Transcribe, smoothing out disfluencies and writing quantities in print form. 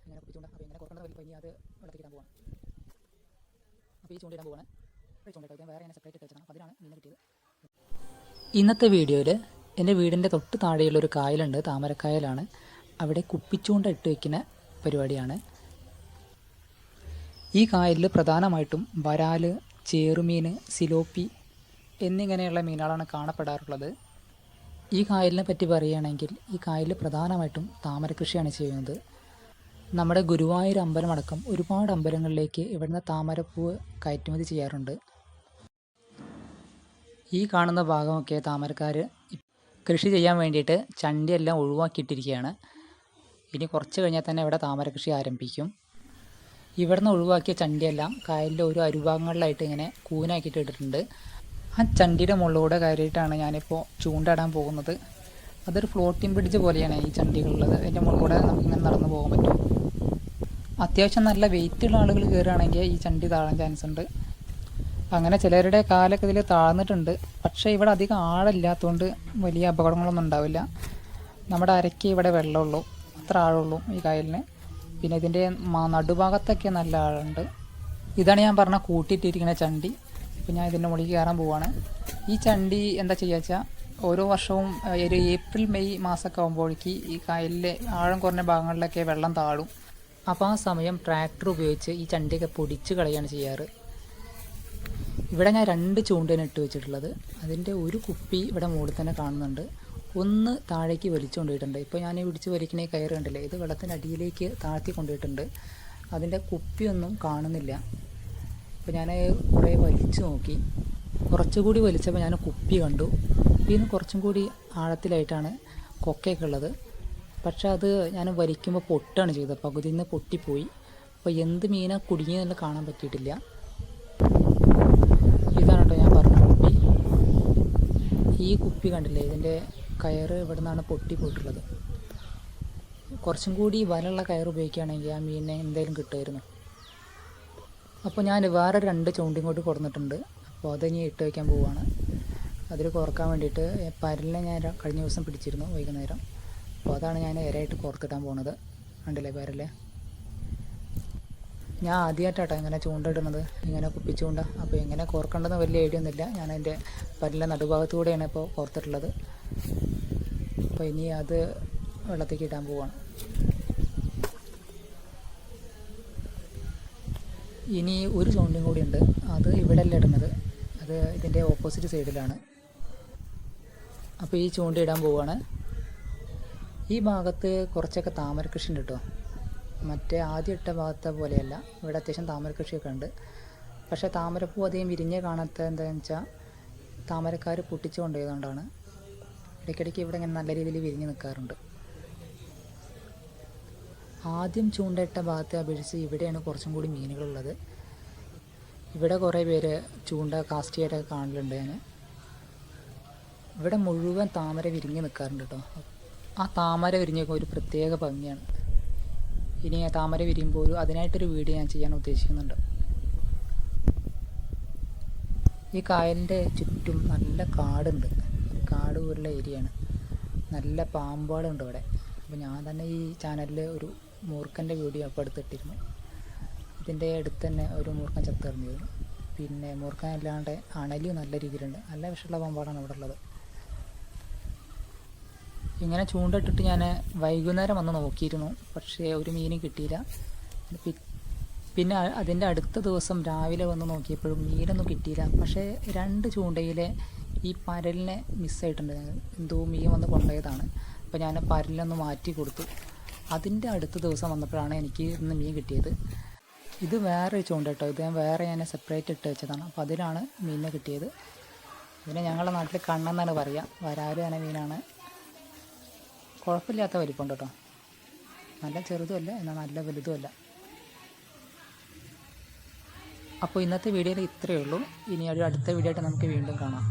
ഇങ്ങനെ കുപ്പിച്ചുകൊണ്ട് അപ്പോൾ ഇങ്ങനെ കുറക്കേണ്ടത് വലിയ ഇനി അത് വെള്ളത്തിലിടാൻ പോവാണ്. അപ്പോൾ ഈ ചൂണ്ടിടാൻ പോവാണ്. ചൂണ്ടിട്ട് വേറെ ഞാൻ സെപ്പറേറ്റ് വെച്ചതാണ്. അപ്പോൾ അതിനാണ് മീൻ കിട്ടിയത്. ഇന്നത്തെ വീഡിയോയിൽ എൻ്റെ വീടിൻ്റെ തൊട്ട് താഴെയുള്ളൊരു കായലുണ്ട്, താമരക്കായലാണ്. അവിടെ കുപ്പിച്ചൂണ്ട ഇട്ട് വയ്ക്കുന്ന പരിപാടിയാണ്. ഈ കായലിൽ പ്രധാനമായിട്ടും വരാൽ, ചേറുമീൻ, സിലോപ്പി എന്നിങ്ങനെയുള്ള മീനുകളാണ് കാണപ്പെടാറുള്ളത്. ഈ കായലിനെ പറ്റി പറയുകയാണെങ്കിൽ ഈ കായലിൽ പ്രധാനമായിട്ടും താമര കൃഷിയാണ് ചെയ്യുന്നത്. നമ്മുടെ ഗുരുവായൂർ അമ്പലമടക്കം ഒരുപാട് അമ്പലങ്ങളിലേക്ക് ഇവിടുന്ന് താമരപ്പൂവ് കയറ്റുമതി ചെയ്യാറുണ്ട്. ഈ കാണുന്ന ഭാഗമൊക്കെ താമരക്കാർ കൃഷി ചെയ്യാൻ വേണ്ടിയിട്ട് ചണ്ടിയെല്ലാം ഒഴിവാക്കിയിട്ടിരിക്കുകയാണ്. ഇനി കുറച്ച് കഴിഞ്ഞാൽ തന്നെ ഇവിടെ താമര കൃഷി ആരംഭിക്കും. ഇവിടുന്ന് ഒഴിവാക്കിയ ചണ്ടിയെല്ലാം കായലിൻ്റെ ഓരോ അരുഭാഗങ്ങളിലായിട്ട് ഇങ്ങനെ കൂനാക്കിയിട്ട് ഇട്ടിട്ടുണ്ട്. ആ ചണ്ടിയുടെ മുകളിലൂടെ കയറിയിട്ടാണ് ഞാനിപ്പോൾ ചൂണ്ടയിടാൻ പോകുന്നത്. അതൊരു ഫ്ലോട്ടിംഗ് ബ്രിഡ്ജ് പോലെയാണ് ഈ ചണ്ടികളുള്ളത്. അതിൻ്റെ മുകളിലൂടെ നമുക്കിങ്ങനെ നടന്നു പോകാൻ പറ്റും. അത്യാവശ്യം നല്ല വെയിറ്റുള്ള ആളുകൾ കയറുകയാണെങ്കിൽ ഈ ചണ്ടി താഴാൻ ചാൻസ് ഉണ്ട്. അങ്ങനെ ചിലരുടെ കാലൊക്കെ ഇതിൽ താഴ്ന്നിട്ടുണ്ട്. പക്ഷേ ഇവിടെ അധികം ആഴമില്ലാത്തതുകൊണ്ട് വലിയ അപകടങ്ങളൊന്നും ഉണ്ടാവില്ല. നമ്മുടെ അരയ്ക്ക് ഇവിടെ വെള്ളമുള്ളൂ, അത്ര ആഴമുള്ളൂ ഈ കായലിന്. പിന്നെ ഇതിൻ്റെ നടുഭാഗത്തൊക്കെ നല്ല ആഴമുണ്ട്. ഇതാണ് ഞാൻ പറഞ്ഞ കൂട്ടിയിട്ടിരിക്കുന്ന ചണ്ടി. അപ്പോൾ ഞാൻ ഇതിൻ്റെ മുകളിൽ കയറാൻ പോവുകയാണ്. ഈ ചണ്ടി എന്താ ചെയ്യുക വെച്ചാൽ ഓരോ വർഷവും ഒരു ഏപ്രിൽ മെയ് മാസമൊക്കെ ആകുമ്പോഴേക്ക് ഈ കായലിലെ ആഴം കുറഞ്ഞ ഭാഗങ്ങളിലൊക്കെ വെള്ളം താഴും. അപ്പോൾ ആ സമയം ട്രാക്ടർ ഉപയോഗിച്ച് ഈ ചണ്ടിയൊക്കെ പൊടിച്ച് കളയാണ് ചെയ്യാറ്. ഇവിടെ ഞാൻ 2 ചൂണ്ടയാണ് ഇട്ട് വെച്ചിട്ടുള്ളത്. അതിൻ്റെ ഒരു കുപ്പി ഇവിടെ മുകളിൽ തന്നെ കാണുന്നുണ്ട്, ഒന്ന് താഴേക്ക് വലിച്ചു കൊണ്ടുപോയിട്ടുണ്ട്. ഇപ്പോൾ ഞാൻ പിടിച്ച് വലിക്കണ കയറ് കണ്ടില്ലേ, ഇത് വെള്ളത്തിനടിയിലേക്ക് താഴ്ത്തി കൊണ്ടുപോയിട്ടുണ്ട്. അതിൻ്റെ കുപ്പിയൊന്നും കാണുന്നില്ല. അപ്പോൾ ഞാൻ കുറേ വലിച്ചു നോക്കി, കുറച്ചുകൂടി വലിച്ചപ്പോൾ ഞാൻ കുപ്പി കണ്ടു. കുപ്പിയിൽ നിന്ന് കുറച്ചും കൂടി ആഴത്തിലായിട്ടാണ് കൊക്കയൊക്കെ ഉള്ളത്. പക്ഷേ അത് ഞാൻ വലിക്കുമ്പോൾ പൊട്ടാണ് ചെയ്തത്, പകുതിയിൽ നിന്ന് പൊട്ടിപ്പോയി. അപ്പോൾ എന്ത് മീനാണ് കുടുങ്ങിയതെന്ന് കാണാൻ പറ്റിയിട്ടില്ല. ഇതാണ് കേട്ടോ ഞാൻ പറഞ്ഞ കുപ്പി. ഈ കുപ്പി കണ്ടില്ലേ, ഇതിൻ്റെ കയറ് ഇവിടെ നിന്നാണ് പൊട്ടിപ്പോയിട്ടുള്ളത്. കുറച്ചും കൂടി വലുള്ള കയർ ഉപയോഗിക്കുകയാണെങ്കിൽ ആ മീനിനെ എന്തായാലും കിട്ടുമായിരുന്നു. അപ്പോൾ ഞാൻ വേറെ 2 ചൂണ്ടയും കൂടി കൊടുത്തിട്ടുണ്ട്. അപ്പോൾ അതിനി ഇട്ട് വയ്ക്കാൻ പോവുകയാണ്. അതിൽ കുറക്കാൻ വേണ്ടിയിട്ട് പരലിനെ ഞാൻ കഴിഞ്ഞ ദിവസം പിടിച്ചിരുന്നു വൈകുന്നേരം. അപ്പോൾ അതാണ് ഞാൻ ഇരയായിട്ട് പുറത്തിടാൻ പോകുന്നത്. കണ്ടില്ലേ പരല്. ഞാൻ ആദ്യമായിട്ടാട്ടോ ഇങ്ങനെ ചൂണ്ട ഇടുന്നത്, ഇങ്ങനെ കുപ്പിച്ചൂണ്ട. അപ്പോൾ എങ്ങനെ കോർക്കേണ്ടതെന്ന് വലിയ ഐഡിയ ഒന്നുമില്ല. ഞാൻ അതിൻ്റെ പരലിൻ്റെ നടുഭാഗത്തുകൂടെയാണ് ഇപ്പോൾ കോർത്തിട്ടുള്ളത്. അപ്പോൾ ഇനി അത് വെള്ളത്തേക്ക് ഇടാൻ പോവുകയാണ്. ഇനി ഒരു ചൂണ്ടയും കൂടി ഉണ്ട്, അത് ഇവിടെ അല്ല ഇടുന്നത്, അത് ഇതിൻ്റെ ഓപ്പോസിറ്റ് സൈഡിലാണ്. അപ്പോൾ ഈ ചൂണ്ട ഇടാൻ പോവുകയാണ്. ഈ ഭാഗത്ത് കുറച്ചൊക്കെ താമര കൃഷി ഉണ്ട് കേട്ടോ. മറ്റേ ആദ്യം ഇട്ട ഭാഗത്തെ പോലെയല്ല, ഇവിടെ അത്യാവശ്യം താമര കൃഷിയൊക്കെ ഉണ്ട്. പക്ഷേ താമരപ്പൂ അധികം വിരിഞ്ഞ് കാണാത്ത എന്താണെന്ന് വെച്ചാൽ താമരക്കാർ പൊട്ടിച്ചു കൊണ്ടുപോയതുകൊണ്ടാണ്. ഇടയ്ക്കിടയ്ക്ക് ഇവിടെ ഇങ്ങനെ നല്ല രീതിയിൽ വിരിഞ്ഞ് നിൽക്കാറുണ്ട്. ആദ്യം ചൂണ്ടയിട്ട ഭാഗത്തെ അപേക്ഷിച്ച് ഇവിടെയാണ് കുറച്ചും കൂടി മീനുകളുള്ളത്. ഇവിടെ കുറേ പേര് ചൂണ്ട കാസ്റ്റ് ചെയ്യാനൊക്കെ കാണലുണ്ട് ഞാൻ. ഇവിടെ മുഴുവൻ താമര വിരിഞ്ഞ് നിൽക്കാറുണ്ട് കേട്ടോ. ആ താമര വിരിഞ്ഞൊക്കെ ഒരു പ്രത്യേക ഭംഗിയാണ്. ഇനി താമര വിരിയുമ്പോൾ അതിനായിട്ടൊരു വീഡിയോ ഞാൻ ചെയ്യാൻ ഉദ്ദേശിക്കുന്നുണ്ട്. ഈ കായലിൻ്റെ ചുറ്റും നല്ല കാടുണ്ട്, കാട് പോലുള്ള ഏരിയയാണ്. നല്ല പാമ്പുകളുണ്ട് ഇവിടെ. അപ്പോൾ ഞാൻ തന്നെ ഈ ചാനലിൽ ഒരു മൂർഖൻ്റെ വീഡിയോ അപ്പോൾ എടുത്തിട്ടിരുന്നു. ഇതിൻ്റെ അടുത്ത് തന്നെ ഒരു മൂർഖൻ ചത്തെറിഞ്ഞിരുന്നു. പിന്നെ മൂർഖൻ അല്ലാണ്ട് അണലിയും നല്ല രീതിയിലുണ്ട്. നല്ല വിഷമുള്ള പാമ്പാടാണ് ഇവിടെ ഉള്ളത്. ഇങ്ങനെ ചൂണ്ടിട്ടിട്ട് ഞാൻ വൈകുന്നേരം വന്ന് നോക്കിയിരുന്നു, പക്ഷേ ഒരു മീനും കിട്ടിയില്ല. പിന്നെ അതിൻ്റെ അടുത്ത ദിവസം രാവിലെ വന്ന് നോക്കിയപ്പോഴും മീനൊന്നും കിട്ടിയില്ല. പക്ഷേ 2 ചൂണ്ടയിലെ ഈ പരലിനെ മിസ്സായിട്ടുണ്ട്. എന്തോ മീൻ വന്ന് കൊണ്ടുപോയതാണ്. അപ്പോൾ ഞാൻ പരലിനൊന്ന് മാറ്റി കൊടുത്തു. അതിൻ്റെ അടുത്ത ദിവസം വന്നപ്പോഴാണ് എനിക്ക് ഇന്ന് മീൻ കിട്ടിയത്. ഇത് വേറെ ചൂണ്ട കേട്ടോ, ഇത് ഞാൻ സെപ്പറേറ്റ് ഇട്ട് വെച്ചതാണ്. അപ്പോൾ അതിലാണ് മീനിനെ കിട്ടിയത്. ഇതിനെ ഞങ്ങളുടെ നാട്ടിൽ കണ്ണെന്നാണ് പറയുക. വരാല് തന്നെ മീനാണ്. കുഴപ്പമില്ലാത്ത വലിപ്പമുണ്ട് കേട്ടോ, നല്ല ചെറുതുമല്ല എന്നാൽ നല്ല വലുതുമല്ല. അപ്പോൾ ഇന്നത്തെ വീഡിയോയിൽ ഇത്രയേ ഉള്ളൂ. ഇനി ഒരു അടുത്ത വീഡിയോ ആയിട്ട് നമുക്ക് വീണ്ടും കാണാം.